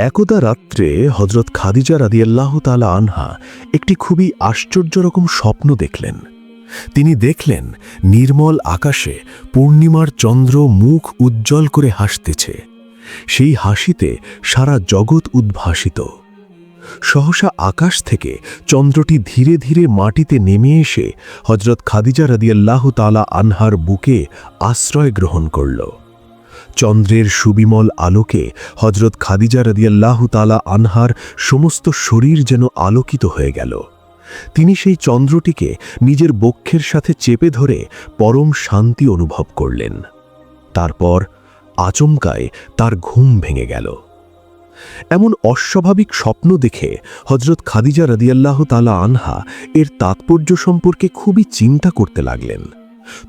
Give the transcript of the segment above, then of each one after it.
একদা রাত্রে হযরত খাদিজা রাদিয়াল্লাহু তাআলা আনহা একটি খুবই আশ্চর্যরকম স্বপ্ন দেখলেন। তিনি দেখলেন নির্মল আকাশে পূর্ণিমার চন্দ্র মুখ উজ্জ্বল করে হাসতেছে। সেই হাসিতে সারা জগৎ উদ্ভাসিত। সহসা আকাশ থেকে চন্দ্রটি ধীরে ধীরে মাটিতে নেমে এসে হযরত খাদিজা রাদিয়াল্লাহু তাআলা আনহার বুকে আশ্রয় গ্রহণ করল। চন্দ্রের সুবিমল আলোকে হযরত খাদিজা রাদিয়াল্লাহু তাআলা আনহার সমস্ত শরীর যেন আলোকিত হয়ে গেল। তিনি সেই চন্দ্রটিকে নিজের বক্ষের সাথে চেপে ধরে পরম শান্তি অনুভব করলেন। তারপর আচমকায় তার ঘুম ভেঙে গেল। এমন অস্বাভাবিক স্বপ্ন দেখে হযরত খাদিজা রাদিয়াল্লাহু তাআলা আনহা এর তাৎপর্য সম্পর্কে খুবই চিন্তা করতে লাগলেন।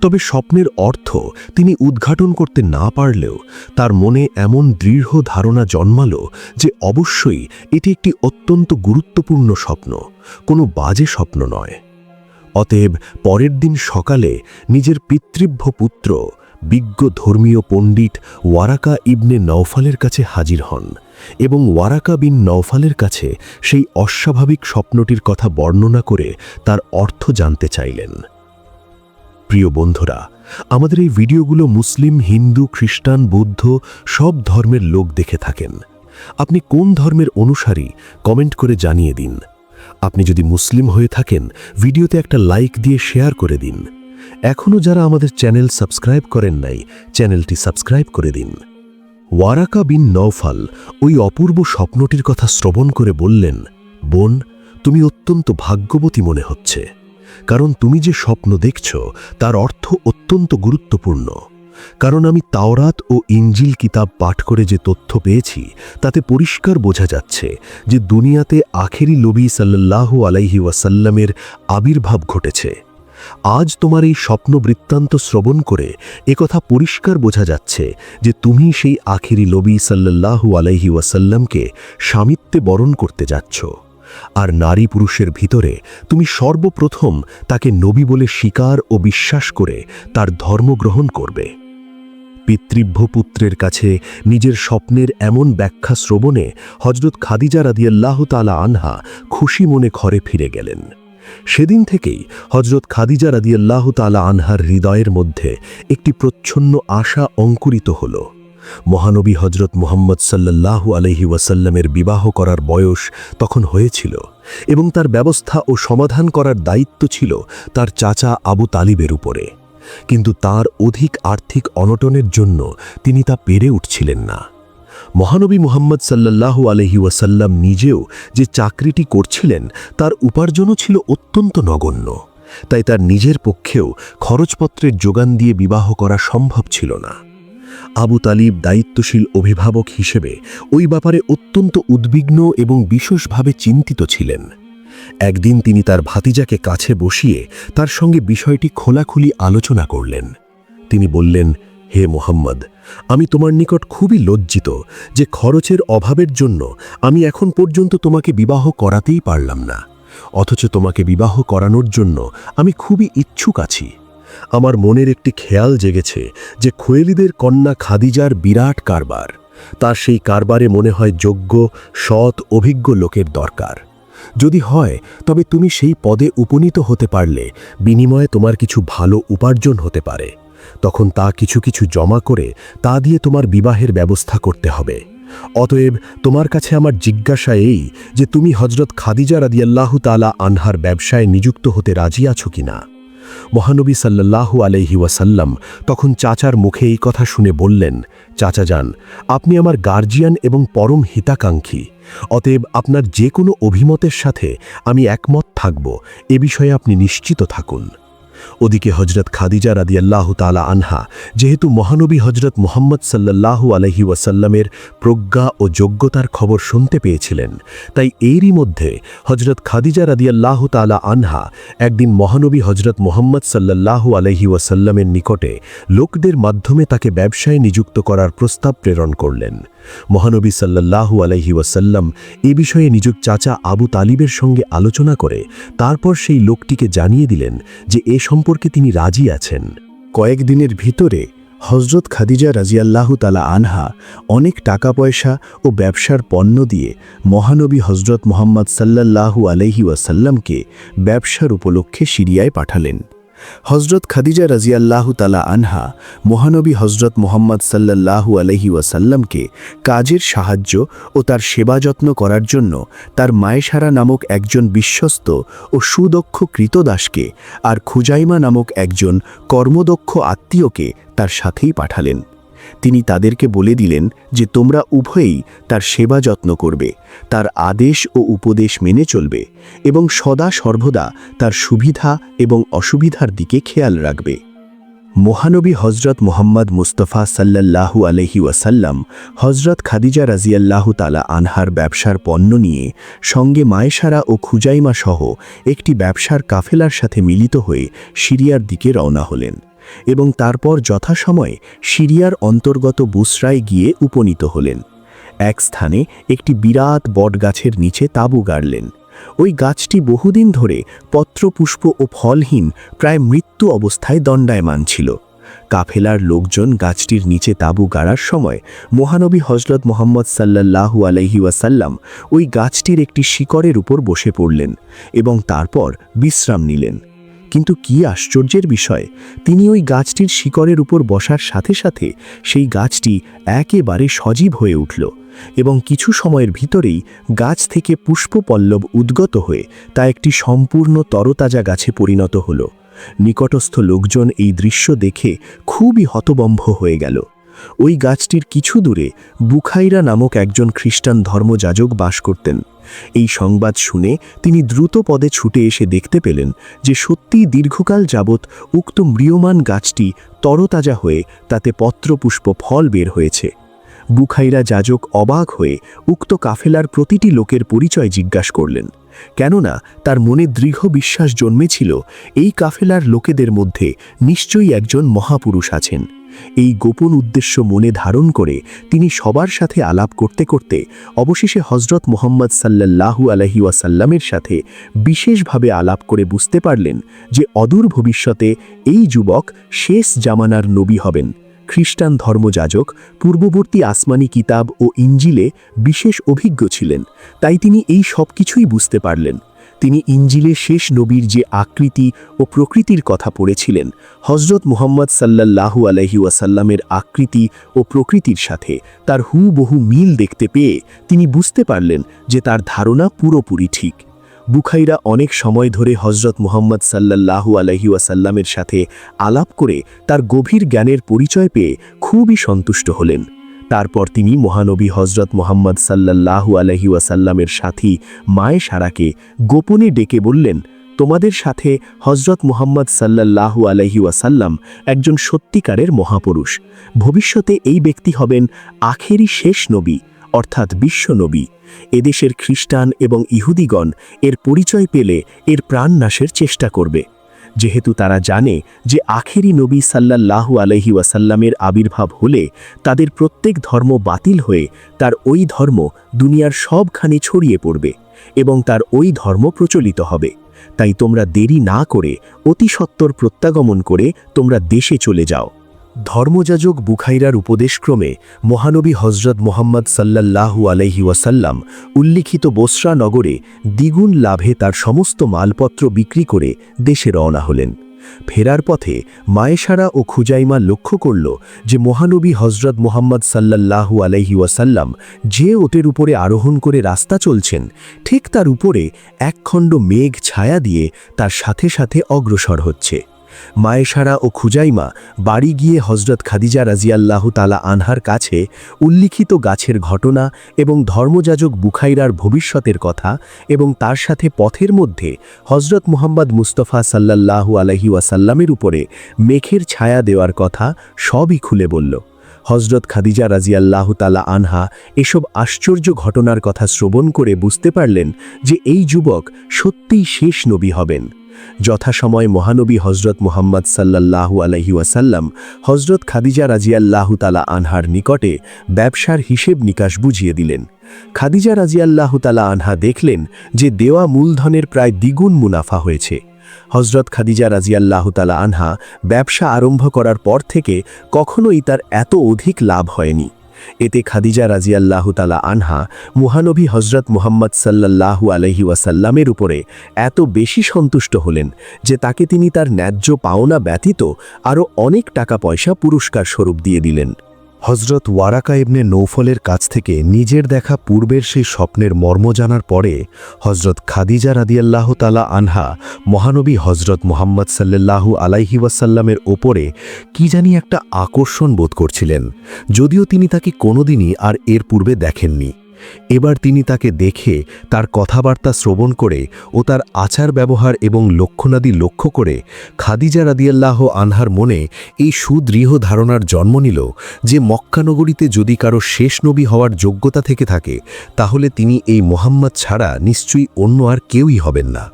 তবে স্বপ্নের অর্থ তিনি উদ্ঘাটন করতে না পারলেও তার মনে এমন দৃঢ় ধারণা জন্মালো যে অবশ্যই এটি একটি অত্যন্ত গুরুত্বপূর্ণ স্বপ্ন, কোনো বাজে স্বপ্ন নয়। অতএব পরের দিন সকালে নিজের পিতৃভ্য পুত্র বিজ্ঞ ধর্মীয় পণ্ডিত ওয়ারাকা ইবনে নওফালের কাছে হাজির হন এবং ওয়ারাকা বিন নওফালের কাছে সেই অস্বাভাবিক স্বপ্নটির কথা বর্ণনা করে তার অর্থ জানতে চাইলেন। প্রিয় বন্ধুরা, আমাদের এই ভিডিওগুলো মুসলিম, হিন্দু, খ্রিস্টান, বৌদ্ধ সব ধর্মের লোক দেখে থাকেন। আপনি কোন ধর্মের অনুসারী কমেন্ট করে জানিয়ে দিন। আপনি যদি মুসলিম হয়ে থাকেন ভিডিওতে একটা লাইক দিয়ে শেয়ার করে দিন। এখনও যারা আমাদের চ্যানেল সাবস্ক্রাইব করেন নাই, চ্যানেলটি সাবস্ক্রাইব করে দিন। ওয়ারাকা বিন নওফাল ওই অপূর্ব স্বপ্নটির কথা শ্রবণ করে বললেন, বোন, তুমি অত্যন্ত ভাগ্যবতী মনে হচ্ছে, কারণ তুমি যে স্বপ্ন দেখছ তার অর্থ অত্যন্ত গুরুত্বপূর্ণ। কারণ আমি তাওরাত ও ইনজিল কিতাব পাঠ করে যে তথ্য পেয়েছি তাতে পরিষ্কার বোঝা যাচ্ছে যে দুনিয়াতে আখেরি নবী সাল্লাল্লাহু আলাইহি ওয়াসাল্লামের আবির্ভাব ঘটেছে। আজ তোমার এই স্বপ্ন বৃত্তান্ত শ্রবণ করে একথা পরিষ্কার বোঝা যাচ্ছে যে তুমি সেই আখেরি নবী সাল্লাল্লাহু আলাইহি ওয়াসাল্লামকে স্বামিত্বে বরণ করতে যাচ্ছ। আর নারী পুরুষের ভিতরে তুমি সর্বপ্রথম তাকে নবী বলে স্বীকার ও বিশ্বাস করে তার ধর্ম গ্রহণ করবে। পিতৃভ্য পুত্রের কাছে নিজের স্বপ্নের এমন ব্যাখ্যা শ্রবণে হযরত খাদিজা রাদিয়াল্লাহু তাআলা আনহা খুশি মনে ঘরে ফিরে গেলেন। সেদিন থেকেই হযরত খাদিজা রাদিয়াল্লাহু তাআলা আনহার হৃদয়ের মধ্যে একটি প্রচ্ছন্ন আশা অঙ্কুরিত হল। মহানবী হযরত মুহাম্মদ সাল্লাল্লাহু আলাইহি ওয়াসাল্লামের বিবাহ করার বয়স তখন হয়েছিল এবং তার ব্যবস্থা ও সমাধান করার দায়িত্ব ছিল তার চাচা আবু তালিবের উপরে। কিন্তু তার অধিক আর্থিক অনটনের জন্য তিনি তা পেরে উঠছিলেন না। মহানবী মুহাম্মদ সাল্লাল্লাহু আলাইহি ওয়াসাল্লাম নিজেও যে চাকরিটি করছিলেন তার উপার্জনও ছিল অত্যন্ত নগণ্য, তাই তার নিজের পক্ষেও খরচপত্রের যোগান দিয়ে বিবাহ করা সম্ভব ছিল না। আবু তালিব দায়িত্বশীল অভিভাবক হিসেবে ওই ব্যাপারে অত্যন্ত উদ্বিগ্ন এবং বিশেষভাবে চিন্তিত ছিলেন। একদিন তিনি তার ভাতিজাকে কাছে বসিয়ে তার সঙ্গে বিষয়টি খোলাখুলি আলোচনা করলেন। তিনি বললেন, হে মুহাম্মদ, আমি তোমার নিকট খুবই লজ্জিত যে খরচের অভাবের জন্য আমি এখন পর্যন্ত তোমাকে বিবাহ করাতেই পারলাম না, অথচ তোমাকে বিবাহ করানোর জন্য আমি খুবই ইচ্ছুক আছি। আমার মনের একটি খেয়াল জেগেছে যে খুয়েলিদের কন্যা খাদিজার বিরাট কারবার, তার সেই কারবারে মনে হয় যোগ্য, সৎ, অভিজ্ঞ লোকের দরকার। যদি হয় তবে তুমি সেই পদে উপনীত হতে পারলে বিনিময়ে তোমার কিছু ভালো উপার্জন হতে পারে। তখন তা কিছু কিছু জমা করে তা দিয়ে তোমার বিবাহের ব্যবস্থা করতে হবে। অতএব তোমার কাছে আমার জিজ্ঞাসা এই যে তুমি হযরত খাদিজা রাদিয়াল্লাহু তাআলা আনহার ব্যবসায় নিযুক্ত হতে রাজি আছো কিনা। মহানবী সাল্লাল্লাহু আলাইহি ওয়াসাল্লাম তখন চাচার মুখে এই কথা শুনে বললেন, চাচা যান, আপনি আমার গার্জিয়ান এবং পরম হিতাকাঙ্ক্ষী, অতএব আপনার যে কোনো অভিমতের সাথে আমি একমত থাকব, এ বিষয়ে আপনি নিশ্চিত থাকুন। ওদিকে হযরত খাদিজা রাদিয়াল্লাহু তাআলা আনহা যেহেতু মহানবী হযরত মুহাম্মদ সাল্লাল্লাহু আলাইহি ওয়াসাল্লামের প্রজ্ঞা ও যোগ্যতার খবর শুনতে পেয়েছিলেন, তাই এরই মধ্যে হযরত খাদিজা রাদিয়াল্লাহু তাআলা আনহা একদিন মহানবী হযরত মুহাম্মদ সাল্লাল্লাহু আলাইহি ওয়াসাল্লামের নিকটে লোকদের মাধ্যমে তাকে ব্যবসায় নিযুক্ত করার প্রস্তাব প্রেরণ করলেন। মহানবী সাল্লাল্লাহু আলাইহি ওয়াসাল্লাম এ বিষয়ে নিজ চাচা আবু তালিবের সঙ্গে আলোচনা করে তারপর সেই লোকটিকে জানিয়ে দিলেন যে এ সম্পর্কে তিনি রাজি আছেন। কয়েকদিনের ভিতরে হজরত খাদিজা রাজিয়াল্লাহু তাআলা আনহা অনেক টাকা পয়সা ও ব্যবসার পণ্য দিয়ে মহানবী হজরত মুহাম্মদ সাল্লাল্লাহু আলাইহি ওয়াসাল্লামকে ব্যবসার উপলক্ষে সিরিয়ায় পাঠালেন। হজরত খাদিজা রাজিয়াল্লাহু তাআলা আনহা মহানবী হজরত মুহাম্মদ সাল্লাল্লাহু আলাইহি ওয়াসাল্লামকে কাজের সাহায্য ও তার সেবা যত্ন করার জন্য তার মায়েশারা নামক একজন বিশ্বস্ত ও সুদক্ষ কৃতদাসকে আর খুজাইমা নামক একজন কর্মদক্ষ আত্মীয়কে তার সাথেই পাঠালেন। তিনি তাদেরকে বলে দিলেন যে তোমরা উভয়েই তার সেবা যত্ন করবে, তার আদেশ ও উপদেশ মেনে চলবে এবং সদা সর্বদা তার সুবিধা এবং অসুবিধার দিকে খেয়াল রাখবে। মহানবী হজরত মুহাম্মদ মুস্তাফা সাল্লাল্লাহু আলাইহি ওয়াসাল্লাম হজরত খাদিজা রাজিয়াল্লাহু তাআলা আনহার ব্যবসার পণ্য নিয়ে সঙ্গে মায়েশারা ও খুজাইমা সহ একটি ব্যবসার কাফেলার সাথে মিলিত হয়ে সিরিয়ার দিকে রওনা হলেন এবং তারপর যথাসময়ে সিরিয়ার অন্তর্গত বুসরায় গিয়ে উপনীত হলেন। এক স্থানে একটি বিরাট বটগাছের নিচে তাঁবু গাড়লেন। ওই গাছটি বহুদিন ধরে পত্রপুষ্প ও ফলহীন প্রায় মৃত্যু অবস্থায় দণ্ডায়মান ছিল। কাফেলার লোকজন গাছটির নিচে তাঁবু গাড়ার সময় মহানবী হজরত মুহাম্মদ সাল্লাল্লাহু আলাইহি ওয়াসাল্লাম ওই গাছটির একটি শিকড়ের উপর বসে পড়লেন এবং তারপর বিশ্রাম নিলেন। কিন্তু কি আশ্চর্যের বিষয়, তিনি ওই গাছটির শিকড়ের উপর বসার সাথে সাথে সেই গাছটি একেবারে সজীব হয়ে উঠল এবং কিছু সময়ের ভিতরেই গাছ থেকে পুষ্পপল্লব উদ্গত হয়ে তা একটি সম্পূর্ণ তরতাজা গাছে পরিণত হল। নিকটস্থ লোকজন এই দৃশ্য দেখে খুবই হতবম্ব হয়ে গেল। ওই গাছটির কিছু দূরে বুখাইরা নামক একজন খ্রিস্টান ধর্মযাজক বাস করতেন। এই সংবাদ শুনে তিনি দ্রুত পদে ছুটে এসে দেখতে পেলেন যে সত্যিই দীর্ঘকাল যাবৎ উক্ত ম্রিয়মান গাছটি তরতাজা হয়ে তাতে পত্রপুষ্প ফল বের হয়েছে। বুখাইরা যাজক অবাক হয়ে উক্ত কাফেলার প্রতিটি লোকের পরিচয় জিজ্ঞাসা করলেন, কেননা তার মনে দৃঢ় বিশ্বাস জন্মেছিল এই কাফেলার লোকেদের মধ্যে নিশ্চয়ই একজন মহাপুরুষ আছেন। এই গোপন উদ্দেশ্য মনে ধারণ করে তিনি সবার সাথে আলাপ করতে করতে অবশেষে হজরত মুহাম্মদ সাল্লাল্লাহু আলাইহি ওয়াসাল্লামের সাথে বিশেষভাবে আলাপ করে বুঝতে পারলেন যে অদূর ভবিষ্যতে এই যুবক শেষ জামানার নবী হবেন। খ্রিস্টান ধর্মযাজক পূর্ববর্তী আসমানি কিতাব ও ইঞ্জিলে বিশেষ অভিজ্ঞ ছিলেন, তাই তিনি এই সব কিছুই বুঝতে পারলেন। তিনি ইঞ্জিলে শেষ নবীর যে আকৃতি ও প্রকৃতির কথা পড়েছিলেন, হজরত মুহাম্মদ সাল্লাল্লাহু আলাইহি ওয়াসাল্লামের আকৃতি ও প্রকৃতির সাথে তার হুবহু মিল দেখতে পেয়ে তিনি বুঝতে পারলেন যে তার ধারণা পুরোপুরি ঠিক। বুখাইরা অনেক সময় ধরে হজরত মুহাম্মদ সাল্লাল্লাহু আলাইহি ওয়াসাল্লামের সাথে আলাপ করে তার গভীর জ্ঞানের পরিচয় পেয়ে খুবই সন্তুষ্ট হলেন। তারপর তিনি মহানবী হজরত মুহাম্মদ সাল্লাল্লাহু আলাইহি ওয়াসাল্লামের সাথী মায়েশারাকে গোপনে ডেকে বললেন, তোমাদের সাথে হজরত মুহাম্মদ সাল্লাল্লাহু আলাইহি ওয়াসাল্লাম একজন সত্যিকারের মহাপুরুষ। ভবিষ্যতে এই ব্যক্তি হবেন আখেরি শেষ নবী, অর্থাৎ বিশ্বনবী। এদেশের খ্রিস্টান এবং ইহুদিগণ এর পরিচয় পেলে এর প্রাণনাশের চেষ্টা করবে, যেহেতু তারা জানে যে আখেরি নবী সাল্লাল্লাহু আলাইহি ওয়াসাল্লামের আবির্ভাব হলে তাদের প্রত্যেক ধর্ম বাতিল হয়ে তার ওই ধর্ম দুনিয়ার সবখানে ছড়িয়ে পড়বে এবং তার ওই ধর্ম প্রচলিত হবে। তাই তোমরা দেরি না করে অতি সত্বর প্রত্যাগমন করে তোমরা দেশে চলে যাও। ধর্মযাজক বুখাইরার উপদেশক্রমে মহানবী হজরত মুহাম্মদ সাল্লাল্লাহু আলাইহি ওয়াসাল্লাম উল্লিখিত বসরা নগরে দ্বিগুণ লাভে তার সমস্ত মালপত্র বিক্রি করে দেশে রওনা হলেন। ফেরার পথে মায়েশারা ও খুজাইমা লক্ষ্য করল যে মহানবী হজরত মুহাম্মদ সাল্লাল্লাহু আলাইহি ওয়াসাল্লাম যে ওটের উপরে আরোহণ করে রাস্তা চলছেন, ঠিক তার উপরে একখণ্ড মেঘ ছায়া দিয়ে তার সাথে সাথে অগ্রসর হচ্ছে। মায়েশারা ও খুজাইমা বাড়ি গিয়ে হজরত খাদিজা রাজিয়াল্লাহু তাআলা আনহার কাছে উল্লিখিত গাছের ঘটনা এবং ধর্মযাজক বুখাইরার ভবিষ্যতের কথা এবং তার সাথে পথের মধ্যে হজরত মুহাম্মদ মুস্তাফা সাল্লাল্লাহু আলাইহি ওয়াসাল্লামের উপরে মেঘের ছায়া দেওয়ার কথা সবই খুলে বলল। হজরত খাদিজা রাজিয়াল্লাহু তাআলা আনহা এসব আশ্চর্য ঘটনার কথা শ্রবণ করে বুঝতে পারলেন যে এই যুবক সত্যিই শেষ নবী হবেন। যথাসময় মহানবী হজরত মুহাম্মদ সাল্লাল্লাহু আলাইহি ওয়াসাল্লাম হজরত খাদিজা রাজিয়াল্লাহু তাআলা আনহার নিকটে ব্যবসার হিসেব নিকাশ বুঝিয়ে দিলেন। খাদিজা রাজিয়াল্লাহু তাআলা আনহা দেখলেন যে দেওয়া মূলধনের প্রায় দ্বিগুণ মুনাফা হয়েছে। হযরত খাদিজা রাদিয়াল্লাহু তাআলা আনহা ব্যবসা আরম্ভ করার পর থেকে কখনোই তার এত অধিক লাভ হয়নি। এতে খাদিজা রাদিয়াল্লাহু তাআলা আনহা মহানবী হযরত মুহাম্মদ সাল্লাল্লাহু আলাইহি ওয়াসাল্লামের উপরে এত বেশি সন্তুষ্ট হলেন যে তাকে তিনি তার ন্যায্য পাওনা ব্যতীত আরও অনেক টাকা পয়সা পুরস্কার স্বরূপ দিয়ে দিলেন। হযরত ওয়ারাকা ইবনে নৌফলের কাছ থেকে নিজের দেখা পূর্বের সেই স্বপ্নের মর্ম জানার পরে হযরত খাদিজা রাদিয়াল্লাহু তাআলা আনহা মহানবী হযরত মুহাম্মদ সাল্লাল্লাহু আলাইহি ওয়াসাল্লামের ওপরে কি জানি একটা আকর্ষণ বোধ করছিলেন, যদিও তিনি তাকে কোনোদিনই আর এর পূর্বে দেখেননি। এবার তিনি তাকে দেখে, তার কথাবার্তা শ্রবণ করে ও তার আচার ব্যবহার এবং লক্ষণাদি লক্ষ্য করে খাদিজা রাদিয়াল্লাহু আনহার মনে এই সুদৃঢ় ধারণার জন্ম নিল যে মক্কানগরীতে যদি কারো শেষ নবী হওয়ার যোগ্যতা থেকে থাকে তাহলে তিনি এই মুহাম্মদ ছাড়া নিশ্চয়ই অন্য আর কেউই হবেন না।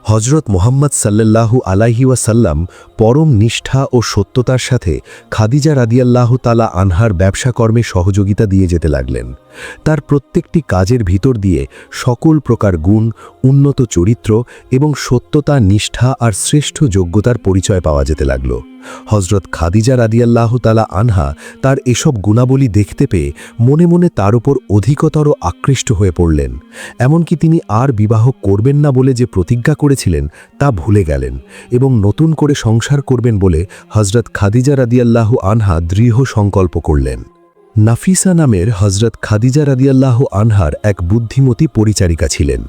হযরত মুহাম্মদ সাল্লাল্লাহু আলাইহি ওয়াসাল্লাম পরম নিষ্ঠা ও সত্যতার সাথে খাদিজা রাদিয়াল্লাহু তাআলা আনহার ব্যবসা কর্মে সহযোগিতা দিয়ে যেতে লাগলেন। তার প্রত্যেকটি কাজের ভিতর দিয়ে সকল প্রকার গুণ, উন্নত চরিত্র এবং সত্যতা, নিষ্ঠা আর শ্রেষ্ঠ যোগ্যতার পরিচয় পাওয়া যেতে লাগল। হযরত খাদিজা রাদিয়াল্লাহু তাআলা আনহা তার এসব গুণাবলী দেখতে পেয়ে মনে মনে তার উপর অধিকতর আকৃষ্ট হয়ে পড়লেন। এমনকি তিনি আর বিবাহ করবেন না বলে যে প্রতিজ্ঞা করেছিলেন তা ভুলে গেলেন এবং নতুন করে সংসার করবেন বলে হযরত খাদিজা রাদিয়াল্লাহু আনহা দৃঢ় সংকল্প করলেন। নাফিসা নামের হযরত খাদিজা রাদিয়াল্লাহু আনহার এক বুদ্ধিমতী পরিচারিকা ছিলেন।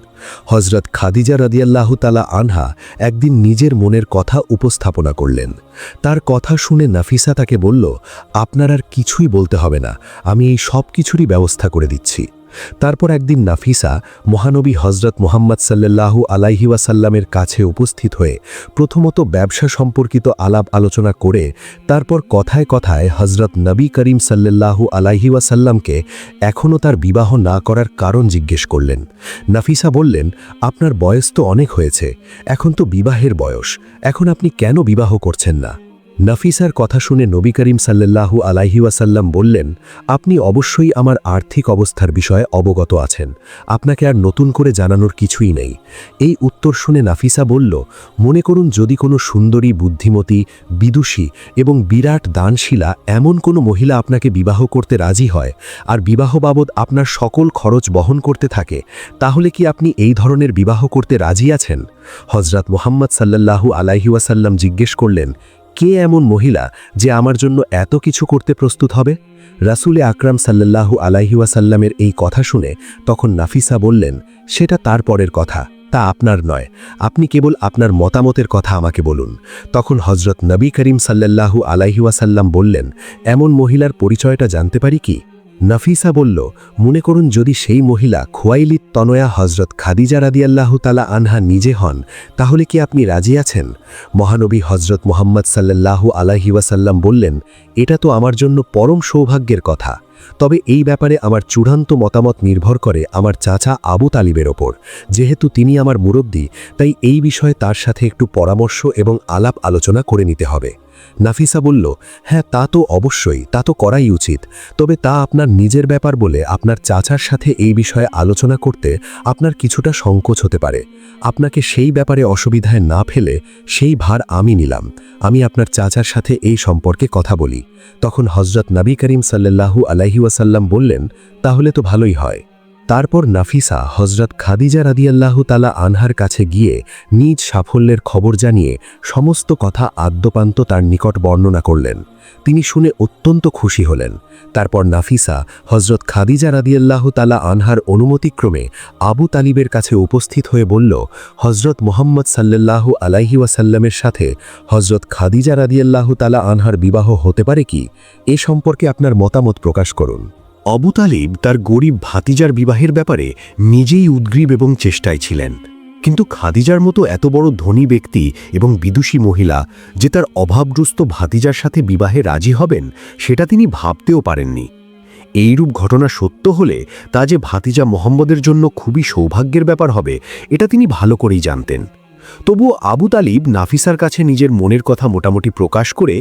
হযরত খাদিজা রাদিয়াল্লাহু তাআলা আনহা একদিন নিজের মনের কথা উপস্থাপনা করলেন। তার কথা শুনে নাফিসা তাকে বলল, আপনার আর কিছুই বলতে হবে না, আমি এই সব কিছুরই ব্যবস্থা করে দিচ্ছি। তারপর একদিন নাফিসা মহানবী হযরত মুহাম্মদ সাল্লাল্লাহু আলাইহি ওয়াসাল্লামের কাছে উপস্থিত হয়ে প্রথমত ব্যবসা সম্পর্কিত আলাপ আলোচনা করে তারপর কথায় কথায় হযরত নবী করিম সাল্লাল্লাহু আলাইহি ওয়াসাল্লামকে এখনও তার বিবাহ না করার কারণ জিজ্ঞেস করলেন। নাফিসা বললেন, আপনার বয়স তো অনেক হয়েছে, এখন তো বিবাহের বয়স, এখন আপনি কেন বিবাহ করছেন না? নাফিসার কথা শুনে নবী করিম সাল্লাল্লাহু আলাইহি ওয়াসাল্লাম বললেন, আপনি অবশ্যই আমার আর্থিক অবস্থার বিষয়ে অবগত আছেন, আপনাকে আর নতুন করে জানানোর কিছুই নেই। এই উত্তর শুনে নাফিসা বলল, মনে করুন যদি কোনো সুন্দরী, বুদ্ধিমতী, বিদুষী এবং বিরাট দানশীলা এমন কোনো মহিলা আপনাকে বিবাহ করতে রাজি হয় আর বিবাহ বাবদ আপনার সকল খরচ বহন করতে থাকে, তাহলে কি আপনি এই ধরনের বিবাহ করতে রাজি আছেন? হযরত মুহাম্মদ সাল্লাল্লাহু আলাইহি ওয়াসাল্লাম জিজ্ঞেস করলেন, কে এমন মহিলা যে আমার জন্য এত কিছু করতে প্রস্তুত হবে? রাসূলে আকরাম সাল্লাল্লাহু আলাইহি ওয়াসাল্লামের এই কথা শুনে তখন নাফিসা বললেন, সেটা তারপরের কথা, তা আপনার নয়, আপনি কেবল আপনার মতামতের কথা আমাকে বলুন। তখন হযরত নবী করিম সাল্লাল্লাহু আলাইহি ওয়াসাল্লাম বললেন, এমন মহিলার পরিচয়টা জানতে পারি কি? নাফিসা বলল, মনে করুন যদি সেই মহিলা খুয়াইলিদ তনয়া হযরত খাদিজা রাদিয়াল্লাহু তাআলা আনহা নিজে হন, তাহলে কি আপনি রাজি আছেন? মহানবী হযরত মুহাম্মদ সাল্লাল্লাহু আলাইহি ওয়াসাল্লাম বললেন, এটা তো আমার জন্য পরম সৌভাগ্যের কথা, তবে এই ব্যাপারে আমার চূড়ান্ত মতামত নির্ভর করে আমার চাচা আবু তালিবের ওপর। যেহেতু তিনি আমার মুরব্বি, তাই এই বিষয়ে তার সাথে একটু পরামর্শ এবং আলাপ আলোচনা করে নিতে হবে। নাফিসা বলল, হ্যাঁ তা তো অবশ্যই, তা তো করাই উচিত, তবে তা আপনার নিজের ব্যাপার বলে আপনার চাচার সাথে এই বিষয়ে আলোচনা করতে আপনার কিছুটা সংকোচ হতে পারে। আপনাকে সেই ব্যাপারে অসুবিধায় না ফেলে সেই ভার আমি নিলাম, আমি আপনার চাচার সাথে এই সম্পর্কে কথা বলি। তখন হযরত নবী করিম সাল্লাল্লাহু আলাইহি ওয়াসাল্লাম বললেন, তাহলে তো ভালোই হয়। তারপর নাফিসা হযরত খাদিজা রাদিয়াল্লাহু তাআলা আনহার কাছে গিয়ে নিজ সাফল্যের খবর জানিয়ে সমস্ত কথা আদ্যপান্ত তার নিকট বর্ণনা করলেন। তিনি শুনে অত্যন্ত খুশি হলেন। তারপর নাফিসা হযরত খাদিজা রাদিয়াল্লাহু তাআলা আনহার অনুমতিক্রমে আবু তালিবের কাছে উপস্থিত হয়ে বলল, হযরত মুহাম্মদ সাল্লাল্লাহু আলাইহি ওয়াসাল্লামের সাথে হযরত খাদিজা রাদিয়াল্লাহু তাআলা আনহার বিবাহ হতে পারে কি? এ সম্পর্কে আপনার মতামত প্রকাশ করুন। আবু তালিব তার গরিব ভাতিজার বিবাহের ব্যাপারে নিজেই উদ্গ্রীব এবং চেষ্টায় ছিলেন, কিন্তু খাদিজার মতো এত বড় ধনী ব্যক্তি এবং বিদুষী মহিলা যে তার অভাবগ্রস্ত ভাতিজার সাথে বিবাহে রাজি হবেন সেটা তিনি ভাবতেও পারেননি। এইরূপ ঘটনা সত্য হলে তা যে ভাতিজা মোহাম্মদের জন্য খুবই সৌভাগ্যের ব্যাপার হবে এটা তিনি ভালো করেই জানতেন। তবুও আবু তালিব নাফিসার কাছে নিজের মনের কথা মোটামুটি প্রকাশ করে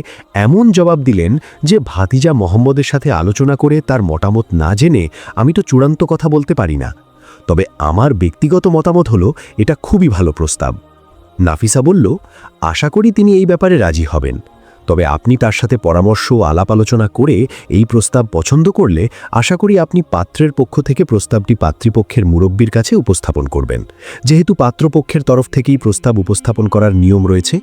এমন জবাব দিলেন যে ভাতিজা মোহাম্মদের সাথে আলোচনা করে তার মতামত না জেনে আমি তো চূড়ান্ত কথা বলতে পারি না, তবে আমার ব্যক্তিগত মতামত হলো এটা খুবই ভালো প্রস্তাব। নাফিসা বলল, আশা করি তিনি এই ব্যাপারে রাজি হবেন। তবে আপনি তার সাথে পরামর্শ ও আলাপ আলোচনা করে এই প্রস্তাব পছন্দ করলে আশা করি আপনি পাত্রের পক্ষ থেকে প্রস্তাবটি পাত্রীপক্ষের মুরব্বির কাছে উপস্থাপন করবেন, যেহেতু পাত্রপক্ষের তরফ থেকেই প্রস্তাব উপস্থাপন করার নিয়ম রয়েছে।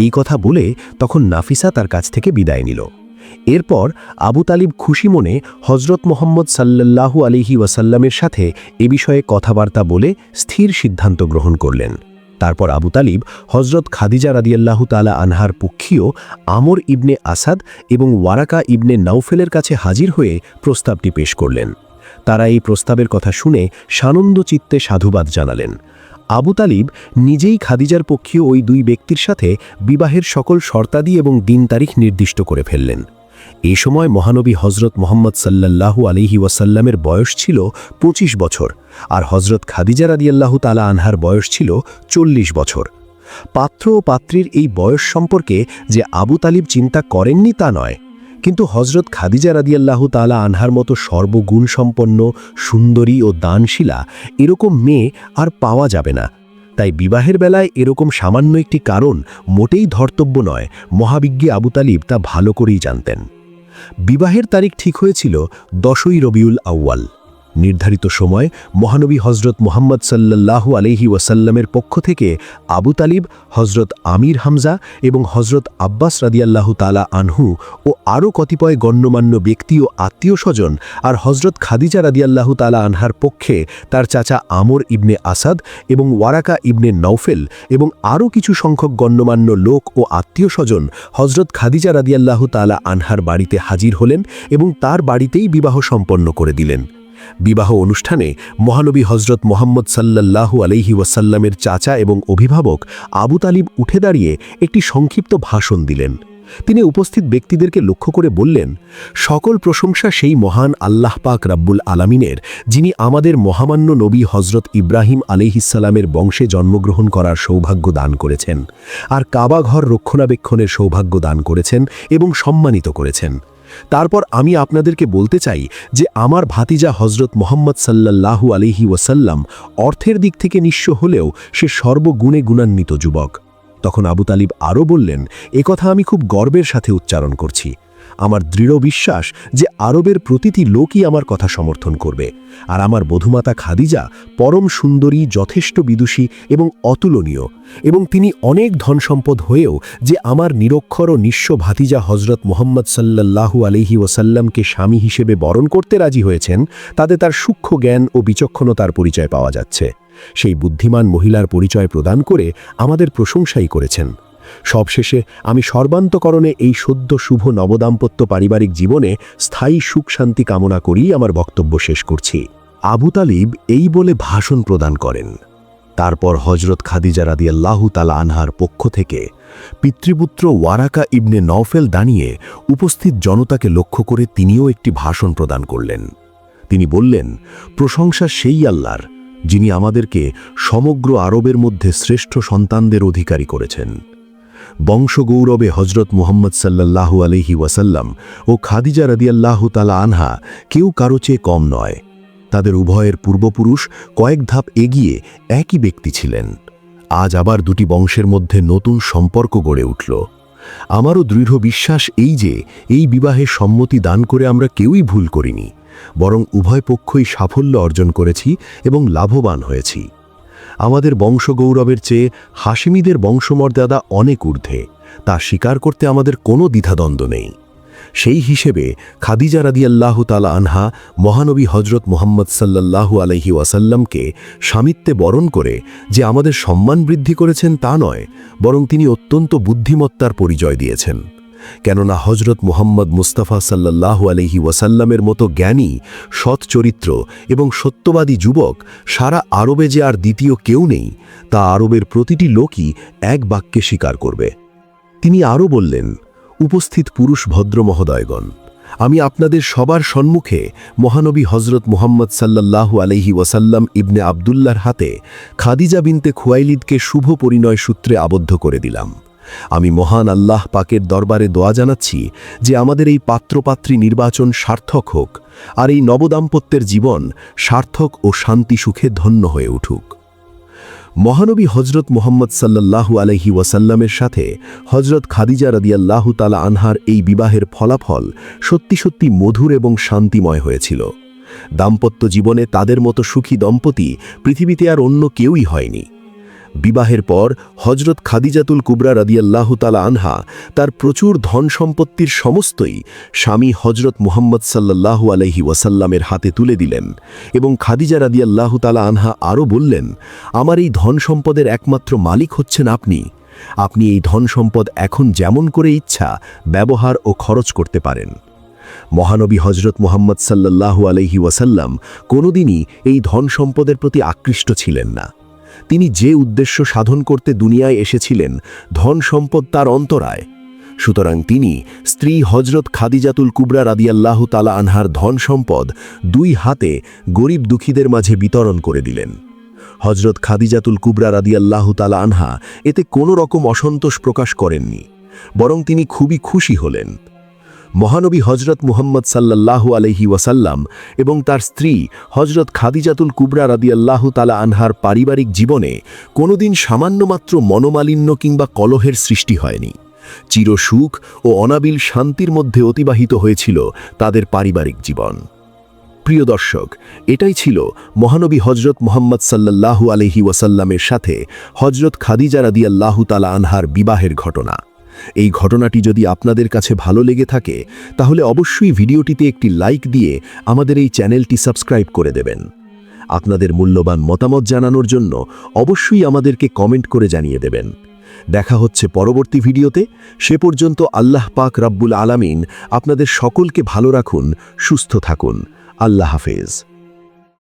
এই কথা বলে তখন নাফিসা তার কাছ থেকে বিদায় নিল। এরপর আবু তালিব খুশি মনে হজরত মুহাম্মদ সাল্লাল্লাহু আলাইহি ওয়াসাল্লামের সাথে এ বিষয়ে কথাবার্তা বলে স্থির সিদ্ধান্ত গ্রহণ করলেন। তারপর আবু তালিব হজরত খাদিজা রাদিয়াল্লাহু তাআলা আনহার পক্ষীয় আমর ইবনে আসাদ এবং ওয়ারাকা ইবনে নাউফেলের কাছে হাজির হয়ে প্রস্তাবটি পেশ করলেন। তারা এই প্রস্তাবের কথা শুনে সানন্দ চিত্তে সাধুবাদ জানালেন। আবু তালিব নিজেই খাদিজার পক্ষীয় ওই দুই ব্যক্তির সাথে বিবাহের সকল শর্তাদি এবং দিন তারিখ নির্দিষ্ট করে ফেললেন। এই সময় মহানবী হজরত মুহাম্মদ সাল্লাল্লাহু আলাইহি ওয়াসাল্লামের বয়স ছিল ২৫ বছর, আর হজরত খাদিজা রাদিয়াল্লাহু তাআলা আনহার বয়স ছিল ৪০ বছর। পাত্র ও পাত্রীর এই বয়স সম্পর্কে যে আবু তালিব চিন্তা করেননি তা নয়, কিন্তু হজরত খাদিজা রাদিয়াল্লাহু তাআলা আনহার মতো সর্বগুণসম্পন্ন, সুন্দরী ও দানশীলা এরকম মেয়ে আর পাওয়া যাবে না। তাই বিবাহের বেলায় এরকম সামান্য একটি কারণ মোটেই ধর্তব্য নয়, মহাবিজ্ঞ আবু তালিব তা ভালো করেই জানতেন। বিবাহের তারিখ ঠিক হয়েছিল ১০ই রবিউল আউয়াল। নির্ধারিত সময় মহানবী হজরত মুহাম্মদ সাল্লাল্লাহু আলাইহি ওয়াসাল্লামের পক্ষ থেকে আবু তালিব, হজরত আমির হামজা এবং হজরত আব্বাস রাদিয়াল্লাহু তাআলা আনহু ও আরও কতিপয় গণ্যমান্য ব্যক্তি ও আত্মীয় স্বজন, আর হজরত খাদিজা রাদিয়াল্লাহু তাআলা আনহার পক্ষে তার চাচা আমর ইবনে আসাদ এবং ওয়ারাকা ইবনে নওফেল এবং আরও কিছু সংখ্যক গণ্যমান্য লোক ও আত্মীয় স্বজন হজরত খাদিজা রাদিয়াল্লাহু তাআলা আনহার বাড়িতে হাজির হলেন এবং তার বাড়িতেই বিবাহ সম্পন্ন করে দিলেন। বিবাহ অনুষ্ঠানে মহানবী হজরত মুহাম্মদ সাল্লাল্লাহু আলাইহি ওয়াসাল্লামের চাচা এবং অভিভাবক আবু তালিব উঠে দাঁড়িয়ে একটি সংক্ষিপ্ত ভাষণ দিলেন। তিনি উপস্থিত ব্যক্তিদেরকে লক্ষ্য করে বললেন, সকল প্রশংসা সেই মহান আল্লাহ পাক রাব্বুল আলামিনের, যিনি আমাদের মহামান্য নবী হজরত ইব্রাহিম আলাইহিসসালামের বংশে জন্মগ্রহণ করার সৌভাগ্য দান করেছেন, আর কাবা ঘর রক্ষণাবেক্ষণের সৌভাগ্য দান করেছেন এবং সম্মানিত করেছেন। তারপর আমি আপনাদেরকে বলতে চাই যে আমার ভাতিজা হজরত মুহাম্মদ সাল্লাল্লাহু আলাইহি ওয়াসাল্লাম অর্থের দিক থেকে নিঃস্ব হলেও সে সর্বগুণে গুণান্বিত যুবক। তখন আবু তালিব আরও বললেন, একথা আমি খুব গর্বের সাথে উচ্চারণ করছি। আমার দৃঢ় বিশ্বাস যে আরবের প্রতিটি লোকই আমার কথা সমর্থন করবে, আর আমার বধূমাতা খাদিজা পরম সুন্দরী, যথেষ্ট বিদুষী এবং অতুলনীয়, এবং তিনি অনেক ধনসম্পদ হয়েও যে আমার নিরক্ষর ও নিঃস্ব ভাতিজা হজরত মুহাম্মদ সাল্লাল্লাহু আলাইহি ওয়াসাল্লামকে স্বামী হিসেবে বরণ করতে রাজি হয়েছেন, তাতে তার সূক্ষ্ম জ্ঞান ও বিচক্ষণতার পরিচয় পাওয়া যাচ্ছে। সেই বুদ্ধিমান মহিলার পরিচয় প্রদান করে আমাদের প্রশংসাই করেছেন। সবশেষে আমি সর্বান্তকরণে এই সদ্য শুভ নবদাম্পত্য পারিবারিক জীবনে স্থায়ী সুখ শান্তি কামনা করেই আমার বক্তব্য শেষ করছি। আবু তালিব এই বলে ভাষণ প্রদান করেন। তারপর হজরত খাদিজা রাদিয়াল্লাহু তাআলা আনহার পক্ষ থেকে পিতৃপুত্র ওয়ারাকা ইবনে নওফেল দাঁড়িয়ে উপস্থিত জনতাকে লক্ষ্য করে তিনিও একটি ভাষণ প্রদান করলেন। তিনি বললেন, প্রশংসা সেই আল্লাহর, যিনি আমাদেরকে সমগ্র আরবের মধ্যে শ্রেষ্ঠ সন্তানদের অধিকারী করেছেন। বংশগৌরবে হজরত মুহাম্মদ সাল্লাল্লাহু আলাইহি ওয়াসাল্লাম ও খাদিজা রাদিয়াল্লাহু তাআলা আনহা কেউ কারো চেয়ে কম নয়। তাদের উভয়ের পূর্বপুরুষ কয়েক ধাপ এগিয়ে একই ব্যক্তি ছিলেন। আজ আবার দুটি বংশের মধ্যে নতুন সম্পর্ক গড়ে উঠল। আমারও দৃঢ় বিশ্বাস এই যে এই বিবাহে সম্মতি দান করে আমরা কেউই ভুল করিনি, বরং উভয় পক্ষই সাফল্য অর্জন করেছি এবং লাভবান হয়েছি। আমাদের বংশগৌরবের চেয়ে হাশিমিদের বংশমর্যাদা অনেক ঊর্ধ্বে, তা স্বীকার করতে আমাদের কোনো দ্বিধাদ্বন্দ্ব নেই। সেই হিসেবে খাদিজা রাদিয়াল্লাহু তাআলা আনহা মহানবী হজরত মুহাম্মদ সাল্লাল্লাহু আলাইহি ওয়াসাল্লামকে স্বামিত্বে বরণ করে যে আমাদের সম্মান বৃদ্ধি করেছেন তা নয়, বরং তিনি অত্যন্ত বুদ্ধিমত্তার পরিচয় দিয়েছেন। কেননা হজরত মুহাম্মদ মুস্তাফা সাল্লাল্লাহু আলাইহি ওয়াসাল্লামের মতো জ্ঞানী, সৎ চরিত্র এবং সত্যবাদী যুবক সারা আরবে যে আর দ্বিতীয় কেউ নেই, তা আরবের প্রতিটি লোকই এক বাক্যে স্বীকার করবে। তিনি আরও বললেন, উপস্থিত পুরুষ ভদ্র মহোদয়গণ, আমি আপনাদের সবার সম্মুখে মহানবী হজরত মুহাম্মদ সাল্লাল্লাহু আলাইহি ওয়াসাল্লাম ইবনে আবদুল্লাহর হাতে খাদিজা বিনতে খুয়াইলিদকে শুভ পরিণয় সূত্রে আবদ্ধ করে দিলাম। আমি মহান আল্লাহ পাকের দরবারে দোয়া জানাচ্ছি যে আমাদের এই পাত্রপাত্রী নির্বাচন সার্থক হোক, আর এই নবদাম্পত্যের জীবন সার্থক ও শান্তি সুখে ধন্য হয়ে উঠুক। মহানবী হজরত মুহাম্মদ সাল্লাল্লাহু আলাইহি ওয়াসাল্লামের সাথে হজরত খাদিজা রাদিয়াল্লাহু তাআলা আনহার এই বিবাহের ফলাফল সত্যি সত্যি মধুর এবং শান্তিময় হয়েছিল। দাম্পত্য জীবনে তাদের মতো সুখী দম্পতি পৃথিবীতে আর অন্য কেউই হয়নি। বিবাহের পর হজরত খাদিজাতুল কুবরা রাদিয়াল্লাহু তাআলা আনহা তার প্রচুর ধন সম্পত্তির সমস্তই স্বামী হজরত মুহাম্মদ সাল্লাল্লাহু আলাইহি ওয়াসাল্লামের হাতে তুলে দিলেন এবং খাদিজা রাদিয়াল্লাহু তাআলা আনহা আরও বললেন, আমার এই ধন সম্পদের একমাত্র মালিক হচ্ছেন আপনি। আপনি এই ধন সম্পদ এখন যেমন করে ইচ্ছা ব্যবহার ও খরচ করতে পারেন। মহানবী হজরত মুহাম্মদ সাল্লাল্লাহু আলাইহি ওয়াসাল্লাম কোনোদিনই এই ধন সম্পদের প্রতি আকৃষ্ট ছিলেন না। তিনি যে উদ্দেশ্য সাধন করতে দুনিয়ায় এসেছিলেন, ধন সম্পদ তার অন্তরায়। সুতরাং তিনি স্ত্রী হজরত খাদিজাতুল কুবরা রাদিয়াল্লাহু তাআলা আনহার ধন সম্পদ 2 হাতে গরিব দুঃখীদের মাঝে বিতরণ করে দিলেন। হজরত খাদিজাতুল কুবরা রাদিয়াল্লাহু তাআলা আনহা এতে কোনো রকম অসন্তোষ প্রকাশ করেননি, বরং তিনি খুবই খুশি হলেন। মহানবী হজরত মুহাম্মদ সাল্লাল্লাহু আলাইহি ওয়াসাল্লাম এবং তার স্ত্রী হজরত খাদিজাতুল কুবরা রাদিয়াল্লাহু তাআলা আনহার পারিবারিক জীবনে কোনোদিন সামান্যমাত্র মনোমালিন্য কিংবা কলহের সৃষ্টি হয়নি। চিরসুখ ও অনাবিল শান্তির মধ্যে অতিবাহিত হয়েছিল তাদের পারিবারিক জীবন। প্রিয় দর্শক, এটাই ছিল মহানবী হজরত মুহাম্মদ সাল্লাল্লাহু আলাইহি ওয়াসাল্লামের সাথে হজরত খাদিজা রাদিয়াল্লাহু তাআলা আনহার বিবাহের ঘটনা। এই ঘটনাটি যদি আপনাদের কাছে ভালো লেগে থাকে তাহলে অবশ্যই ভিডিওটিতে একটি লাইক দিয়ে আমাদের এই চ্যানেলটি সাবস্ক্রাইব করে দেবেন। আপনাদের মূল্যবান মতামত জানানোর জন্য অবশ্যই আমাদেরকে কমেন্ট করে জানিয়ে দেবেন। দেখা হচ্ছে পরবর্তী ভিডিওতে। সে পর্যন্ত আল্লাহ পাক রব্বুল আলামিন আপনাদের সকলকে ভালো রাখুন, সুস্থ থাকুন। আল্লাহ হাফেজ।